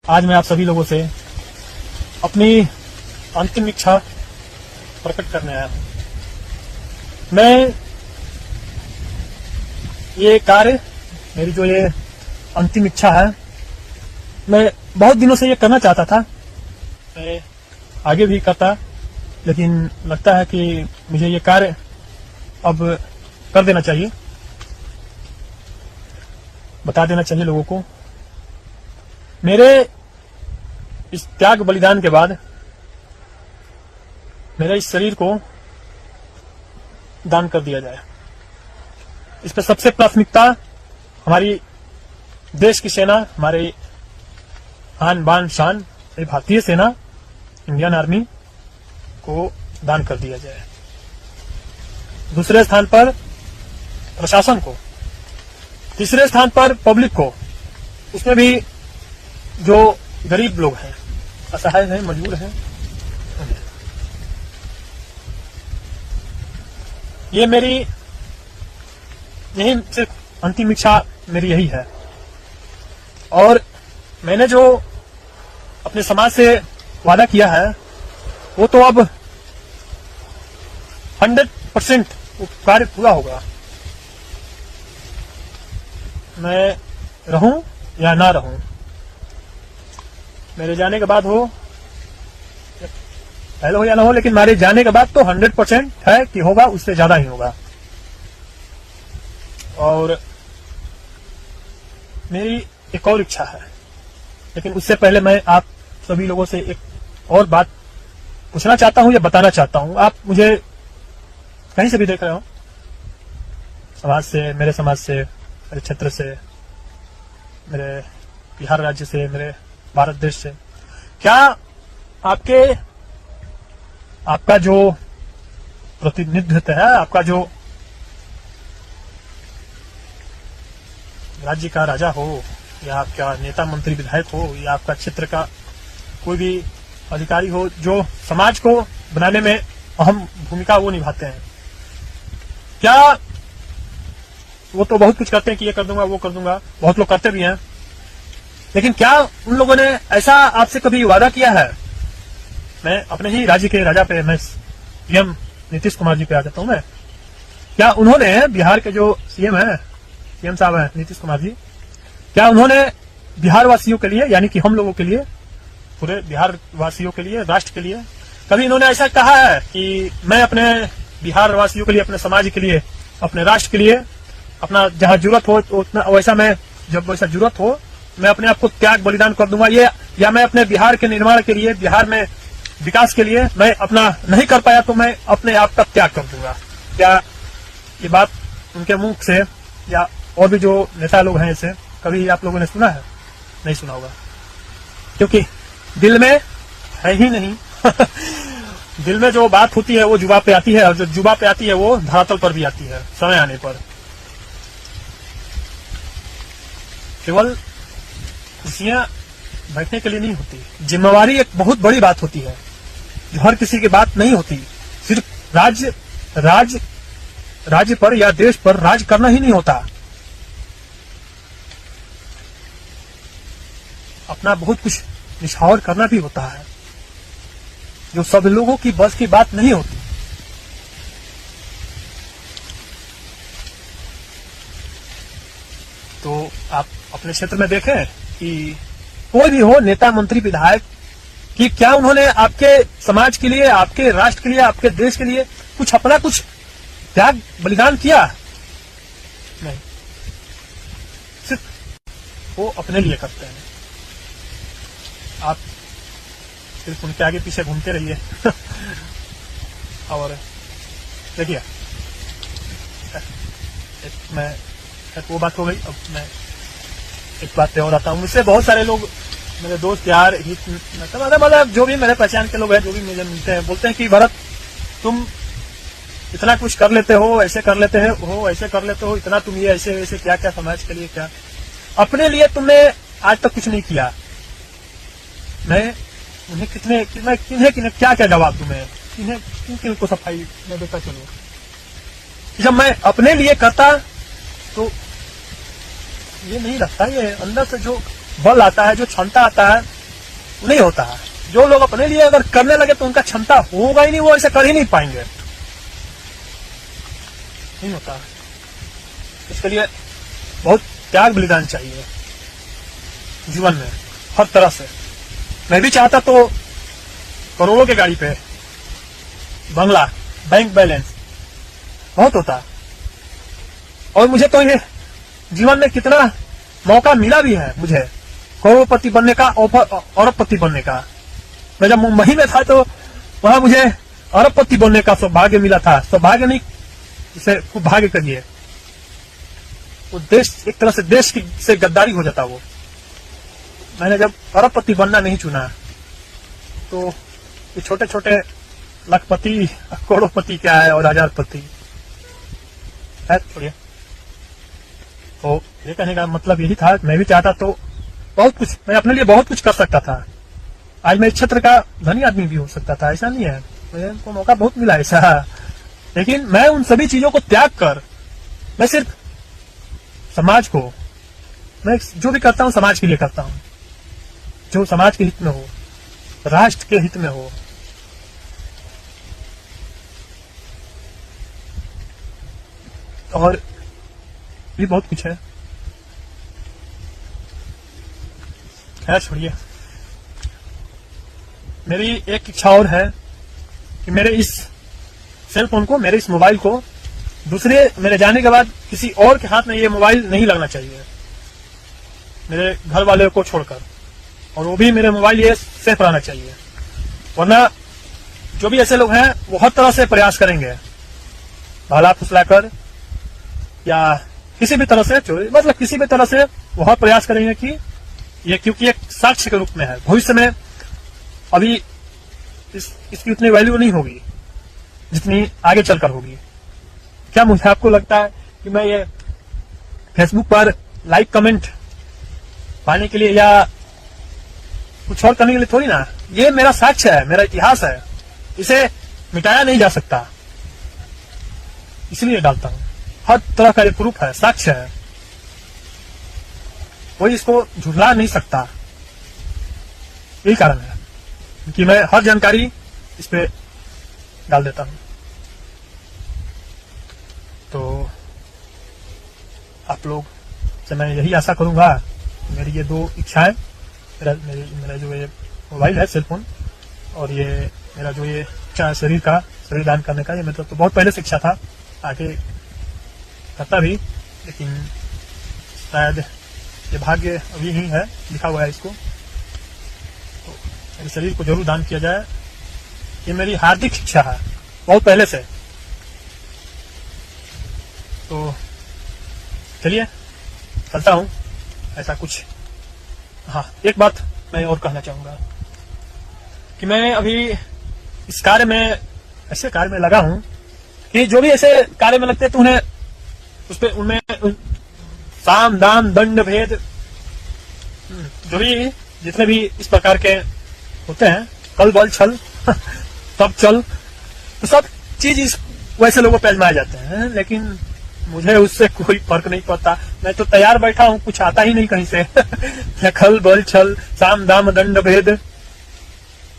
आज मैं आप सभी लोगों से अपनी अंतिम इच्छा प्रकट करने आया हूं। मैं ये कार्य, मेरी जो ये अंतिम इच्छा है, मैं बहुत दिनों से ये करना चाहता था। मैं आगे भी करता, लेकिन लगता है कि मुझे ये कार्य अब कर देना चाहिए, बता देना चाहिए लोगों को। मेरे इस त्याग बलिदान के बाद मेरे इस शरीर को दान कर दिया जाए। इस पर सबसे प्राथमिकता हमारी देश की सेना, हमारे आन बान शान भारतीय सेना, इंडियन आर्मी को दान कर दिया जाए। दूसरे स्थान पर प्रशासन को, तीसरे स्थान पर पब्लिक को, उसमें भी जो गरीब लोग हैं, असहाय हैं, मजबूर हैं। ये मेरी यही सिर्फ अंतिम इच्छा मेरी यही है। और मैंने जो अपने समाज से वादा किया है वो तो अब 100% कार्य पूरा होगा। मैं रहूं या ना रहूं, मेरे जाने के बाद हो, पहले हो या ना हो, लेकिन मेरे जाने के बाद तो 100% है कि होगा, उससे ज्यादा ही होगा। और मेरी एक और इच्छा है, लेकिन उससे पहले मैं आप सभी लोगों से एक और बात पूछना चाहता हूं या बताना चाहता हूं। आप मुझे कहीं से भी देख रहे हो, समाज से, मेरे समाज से, मेरे क्षेत्र से, मेरे बिहार राज्य से, मेरे भारत देश से, क्या आपका जो प्रतिनिधित्व है, आपका जो राज्य का राजा हो, या आपका नेता मंत्री विधायक हो, या आपका क्षेत्र का कोई भी अधिकारी हो जो समाज को बनाने में अहम भूमिका वो निभाते हैं, क्या वो तो बहुत कुछ करते हैं कि ये कर दूंगा, वो कर दूंगा, बहुत लोग करते भी हैं, लेकिन क्या उन लोगों ने ऐसा आपसे कभी वादा किया है? मैं अपने ही राज्य के राजा पे, मैं सीएम नीतीश कुमार जी पे आ जाता हूं। मैं, क्या उन्होंने, बिहार के जो सीएम है, सीएम साहब है नीतीश कुमार जी, क्या उन्होंने बिहार वासियों के लिए, यानी कि हम लोगों के लिए, पूरे बिहार वासियों के लिए, राष्ट्र के लिए, कभी इन्होंने ऐसा कहा है कि मैं अपने बिहार वासियों के लिए, अपने समाज के लिए, अपने राष्ट्र के लिए, अपना जहां जरूरत हो उतना, वैसा मैं, जब वैसा जरूरत हो, मैं अपने आप को त्याग बलिदान कर दूंगा, ये, या मैं अपने बिहार के निर्माण के लिए, बिहार में विकास के लिए मैं अपना नहीं कर पाया तो मैं अपने आप का त्याग कर दूंगा? क्या ये बात उनके मुख से, या और भी जो नेता लोग हैं इसे कभी आप लोगों ने सुना है? नहीं सुना होगा, क्योंकि दिल में है ही नहीं। दिल में जो बात होती है वो जुबान पे आती है, और जो जुबान पे आती है वो धरातल पर भी आती है समय आने पर। केवल कुर्सियां बैठने के लिए नहीं होती, जिम्मेवारी एक बहुत बड़ी बात होती है जो हर किसी की बात नहीं होती। सिर्फ राज्य पर या देश पर राज करना ही नहीं होता, अपना बहुत कुछ निछावर करना भी होता है, जो सब लोगों की बस की बात नहीं होती। तो आप अपने क्षेत्र में देखें कि कोई भी हो, नेता मंत्री विधायक, कि क्या उन्होंने आपके समाज के लिए, आपके राष्ट्र के लिए, आपके देश के लिए कुछ अपना कुछ त्याग बलिदान किया? नहीं, सिर्फ वो अपने लिए करते हैं। आप सिर्फ उनके आगे पीछे घूमते रहिए। और देखिए, वो बात हो गई। अब मैं एक बात पे और आता हूँ। मुझसे बहुत सारे लोग, मेरे दोस्त यार, मतलब जो भी मेरे पहचान के लोग हैं, जो भी मुझे मिलते हैं, बोलते हैं कि भरत तुम इतना कुछ कर लेते हो, ऐसे कर लेते हो, ऐसे कर लेते हो, इतना तुम ये ऐसे वैसे, क्या क्या समाज के लिए, क्या अपने लिए तुमने आज तक कुछ नहीं किया। मैं उन्हें किन्हें क्या क्या जवाब दूं? मैं किन को सफाई में देता चलूं? जब मैं अपने लिए करता तो ये नहीं लगता, ये अंदर से जो बल आता है, जो क्षमता आता है, नहीं होता है। जो लोग अपने लिए अगर करने लगे तो उनका क्षमता होगा ही नहीं, वो ऐसे कर ही नहीं पाएंगे, नहीं होता। इसके लिए बहुत त्याग बलिदान चाहिए जीवन में, हर तरह से। मैं भी चाहता तो करोड़ों की गाड़ी पे, बंगला, बैंक बैलेंस बहुत होता, और मुझे तो ये जीवन में कितना मौका मिला भी है मुझे करोड़पति बनने का, अरबपति बनने का। मैं जब मुंबई में था तो वहां मुझे अरबपति बनने का सौभाग्य मिला था। सौभाग्य नहीं, इसे खूब भाग्य करिए। वो देश, एक तरह से देश की से गद्दारी हो जाता वो। मैंने जब अरबपति बनना नहीं चुना तो ये छोटे छोटे लखपति, करोड़पति क्या है और हजारपति है थोड़ी। तो ये कहने का मतलब यही था, मैं भी चाहता तो बहुत कुछ, मैं अपने लिए बहुत कुछ कर सकता था। आज मैं इस क्षेत्र का धनी आदमी भी हो सकता था, ऐसा नहीं है, मुझे को मौका बहुत मिला ऐसा। लेकिन मैं उन सभी चीजों को त्याग कर, मैं सिर्फ समाज को, मैं जो भी करता हूं समाज के लिए करता हूं, जो समाज के हित में हो, राष्ट्र के हित में हो। और भी बहुत कुछ है, खैर छोड़िए। मेरी एक इच्छा और है कि मेरे इस सेल फोन को, मेरे इस मोबाइल को दूसरे, मेरे जाने के बाद किसी और के हाथ में ये मोबाइल नहीं लगना चाहिए, मेरे घर वाले को छोड़कर। और वो भी मेरे मोबाइल ये सेफ रहना चाहिए, वरना जो भी ऐसे लोग हैं वो हर तरह से प्रयास करेंगे, भाला फुसलाकर या किसी भी तरह से, मतलब किसी भी तरह से वो हर प्रयास करेंगे कि ये, क्योंकि एक साक्ष्य के रूप में है। भविष्य में अभी इसकी उतनी वैल्यू नहीं होगी जितनी आगे चलकर होगी। क्या मुझे आपको लगता है कि मैं ये फेसबुक पर लाइक कमेंट पाने के लिए या कुछ और करने के लिए थोड़ी ना, ये मेरा साक्ष्य है, मेरा इतिहास है, इसे मिटाया नहीं जा सकता, इसलिए डालता हूं। हर तरह का ये प्रूफ है, साक्ष्य है, कोई इसको झुठला नहीं सकता। यही कारण है कि मैं हर जानकारी इस पे डाल देता हूं। तो आप लोग से मैं यही आशा करूंगा, मेरी ये दो इच्छाएं, मेरा जो ये मोबाइल है, सेलफोन, और ये मेरा जो ये इच्छा है शरीर दान करने का, ये मतलब तो बहुत पहले से इच्छा था, आगे करता भी, लेकिन शायद ये भाग्य अभी ही है, लिखा हुआ है इसको, तो मेरे शरीर को जरूर दान किया जाए, ये मेरी हार्दिक इच्छा है बहुत पहले से। तो चलिए चलता हूं, ऐसा कुछ। हाँ, एक बात मैं और कहना चाहूंगा कि मैं अभी इस कार्य में, ऐसे कार्य में लगा हूं कि जो भी ऐसे कार्य में लगते हैं तो उन्हें उस पे, उनमें साम दाम दंड भेद, जो भी जितने भी इस प्रकार के होते हैं, कल बल छल सब चल, तो सब चीज इस वैसे लोगों पे आजमाए जाते हैं। लेकिन मुझे उससे कोई फर्क नहीं पड़ता, मैं तो तैयार बैठा हूं, कुछ आता ही नहीं कहीं से। खल बल छल साम दाम दंड भेद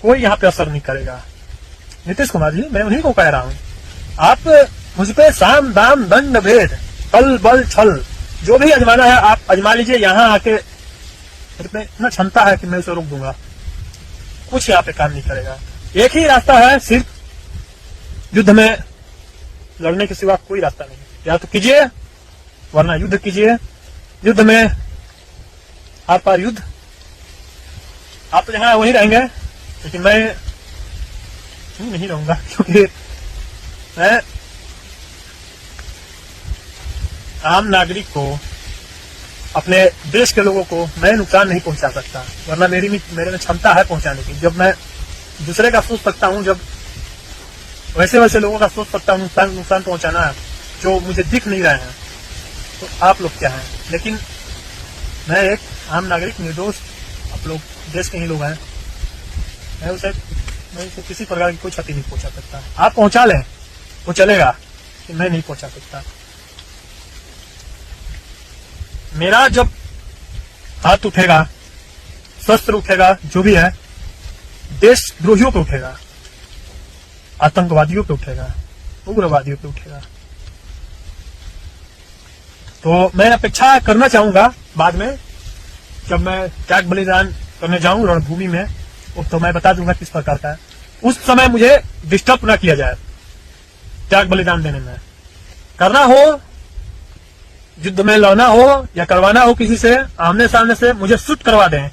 कोई यहाँ पे असर नहीं करेगा। नीतीश कुमार जी, मैं उन्हीं को कह रहा हूं, आप मुझ पे साम दाम दंड भेद कल बल छल जो भी आजमाना है आप आजमा लीजिए। यहाँ आके मेरे पे इतना क्षमता है कि मैं उसे रोक दूंगा, कुछ यहाँ पे काम नहीं करेगा। एक ही रास्ता है, सिर्फ युद्ध में लड़ने के सिवा कोई रास्ता नहीं। या तो कीजिए, वरना युद्ध कीजिए। युद्ध में आर पार युद्ध, आप तो जहां वहीं रहेंगे, लेकिन मैं नहीं रहूंगा, क्योंकि मैं आम नागरिक को, अपने देश के लोगों को मैं नुकसान नहीं पहुंचा सकता, वरना मेरे में क्षमता है पहुंचाने की। जब मैं दूसरे का सोच सकता हूं, जब वैसे लोगों का सोच सकता हूं नुकसान पहुंचाना जो मुझे दिख नहीं रहे हैं, तो आप लोग क्या हैं। लेकिन मैं एक आम नागरिक, निर्दोष, आप लोग देश के ही लोग हैं, मैं उसे किसी प्रकार की कोई क्षति नहीं पहुंचा सकता। आप पहुंचा लें वो चलेगा, कि मैं नहीं पहुंचा सकता। मेरा जब हाथ उठेगा, शस्त्र उठेगा, जो भी है, देशद्रोहियों पे उठेगा, आतंकवादियों पे उठेगा, उग्रवादियों पे उठेगा। तो मैं अपेक्षा करना चाहूंगा बाद में जब मैं त्याग बलिदान करने जाऊं रणभूमि में, तो मैं बता दूंगा किस प्रकार का है। उस समय मुझे डिस्टर्ब ना किया जाए त्याग बलिदान देने में। करना हो, युद्ध में लड़ना हो या करवाना हो किसी से आमने सामने से, मुझे शूट करवा दें,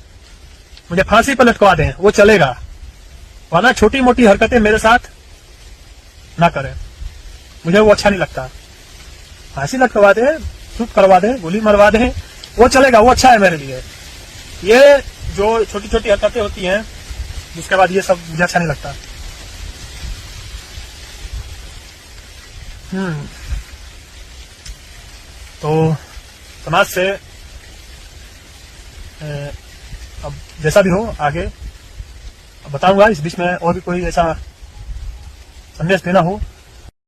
मुझे फांसी पर लटकवा दें, वो चलेगा। वरना छोटी मोटी हरकतें मेरे साथ ना करें, मुझे वो अच्छा नहीं लगता। फांसी लटकवा दें, शूट करवा दें, गोली मरवा दें, वो चलेगा, वो अच्छा है मेरे लिए। ये जो छोटी छोटी हरकतें होती हैं जिसके बाद ये सब मुझे अच्छा नहीं लगता। तो समाज से अब जैसा भी हो आगे बताऊंगा। इस बीच में और भी कोई ऐसा संदेश देना हो